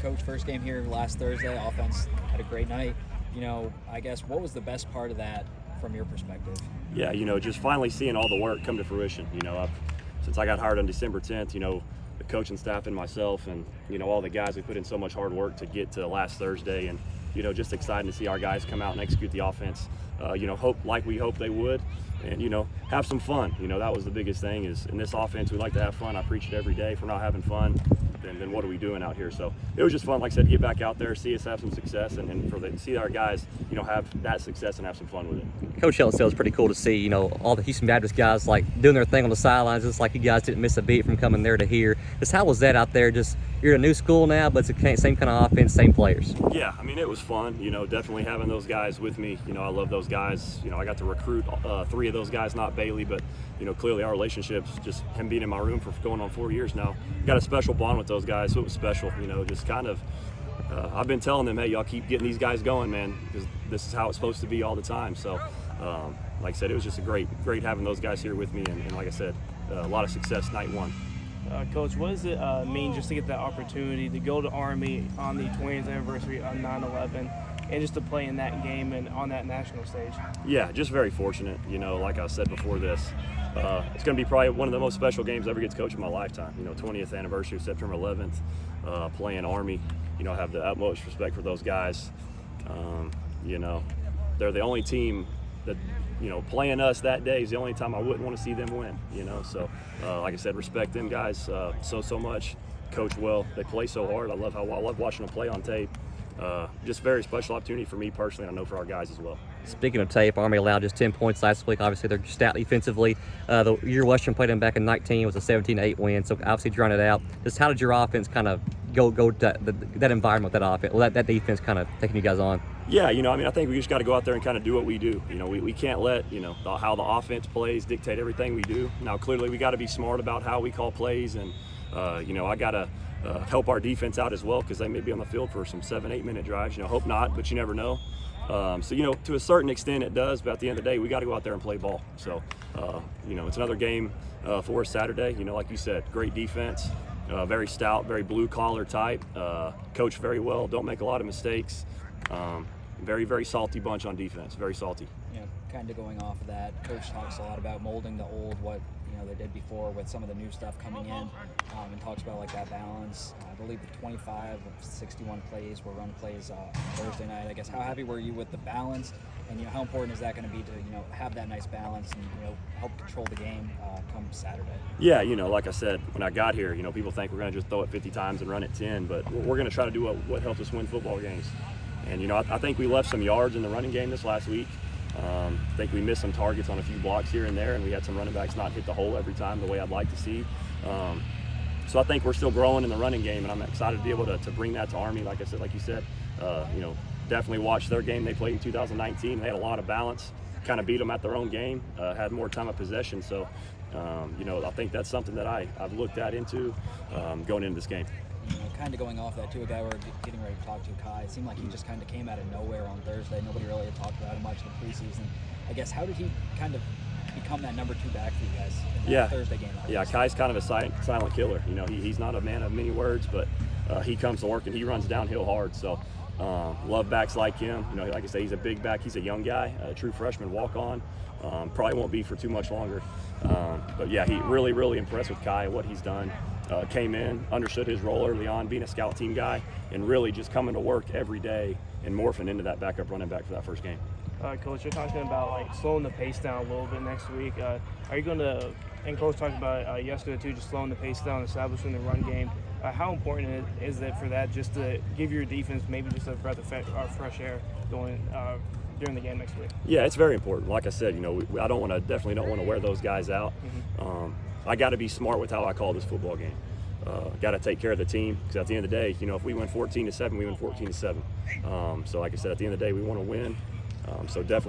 Coach, first game here last Thursday, offense had a great night. I guess what was the best part of that from your perspective? Yeah, just finally seeing all the work come to fruition. Since I got hired on December 10th, the coaching staff and myself and, all the guys, we put in so much hard work to get to last Thursday, and, just exciting to see our guys come out and execute the offense, like we hoped they would, and, have some fun. That was the biggest thing is in this offense, we like to have fun. I preach it every day. If we're not having fun, then what are we doing out here? So it was just fun, like I said, to get back out there, see us have some success, and see our guys, have that success and have some fun with it. Coach Helton said it was pretty cool to see, all the Houston Baptist guys like doing their thing on the sidelines, just like you guys didn't miss a beat from coming there to here. Just how was that out there? Just you're in a new school now, but it's the same kind of offense, same players. Yeah, it was fun. Definitely having those guys with me. I love those guys. I got to recruit 3 of those guys, not Bailey, but clearly our relationships, just him being in my room for going on 4 years now, got a special bond with those guys. So it was special. Just kind of. I've been telling them, hey, y'all keep getting these guys going, man, because this is how it's supposed to be all the time. So, like I said, it was just a great having those guys here with me, and like I said, a lot of success night one. Coach, what does it mean just to get that opportunity to go to Army on the 20th anniversary on 9/11 and just to play in that game and on that national stage? Yeah, just very fortunate. Like I said before this, it's going to be probably one of the most special games I ever get to coach in my lifetime. 20th anniversary of September 11th, playing Army. I have the utmost respect for those guys. They're the only team that, playing us that day is the only time I wouldn't want to see them win, So, like I said, respect them guys so much. Coach well. They play so hard. I love watching them play on tape. Just very special opportunity for me personally, and I know for our guys as well. Speaking of tape, Army allowed just 10 points last week. Obviously, they're stout defensively. The year Western played them back in 19 was a 17-8 win, so obviously drawing it out. Just how did your offense kind of go that environment, that offense, that defense kind of taking you guys on? Yeah, I think we just got to go out there and kind of do what we do. We can't let, how the offense plays dictate everything we do. Now, clearly, we got to be smart about how we call plays, and, I got to help our defense out as well, because they may be on the field for some 7-8 minute drives. Hope not, but you never know. So, to a certain extent it does, but at the end of the day, we got to go out there and play ball. So, it's another game for us Saturday. Like you said, great defense, very stout, very blue-collar type, coach very well, don't make a lot of mistakes. Very, very salty bunch on defense, very salty. Kind of going off of that, Coach talks a lot about molding the old, what they did before with some of the new stuff coming in, and talks about like that balance. I believe the 25 of 61 plays were run plays Thursday night. I guess how happy were you with the balance, and how important is that going to be to have that nice balance and help control the game come Saturday? Yeah, like I said, when I got here, people think we're going to just throw it 50 times and run it 10, but we're going to try to do what helps us win football games. And I think we left some yards in the running game this last week. I think we missed some targets on a few blocks here and there, and we had some running backs not hit the hole every time the way I'd like to see. So I think we're still growing in the running game, and I'm excited to be able to bring that to Army. Like I said, like you said, definitely watched their game they played in 2019. They had a lot of balance, kind of beat them at their own game, had more time of possession. So, I think that's something that I've looked at into going into this game. Kind of going off that too, a guy we're getting ready to talk to, Kai, it seemed like he just kind of came out of nowhere on Thursday. Nobody really had talked about him much in the preseason. I guess, how did he kind of become that number 2 back for you guys in that Thursday game? Yeah, Kai's kind of a silent killer. He's not a man of many words, but he comes to work and he runs downhill hard. So love backs like him. Like I say, he's a big back. He's a young guy, a true freshman, walk on. Probably won't be for too much longer. But yeah, he really impressed with Kai and what he's done. Came in, understood his role early on, being a scout team guy, and really just coming to work every day and morphing into that backup running back for that first game. Coach, you're talking about slowing the pace down a little bit next week. Are you going to, and Coach talked about yesterday too, just slowing the pace down, establishing the run game. How important is it for that, just to give your defense maybe just a breath of fresh air going during the game next week? Yeah, it's very important. Like I said, I definitely don't want to wear those guys out. Mm-hmm. I got to be smart with how I call this football game. Got to take care of the team, because at the end of the day, if we win 14-7, we win 14-7. So like I said, at the end of the day, we want to win. So definitely.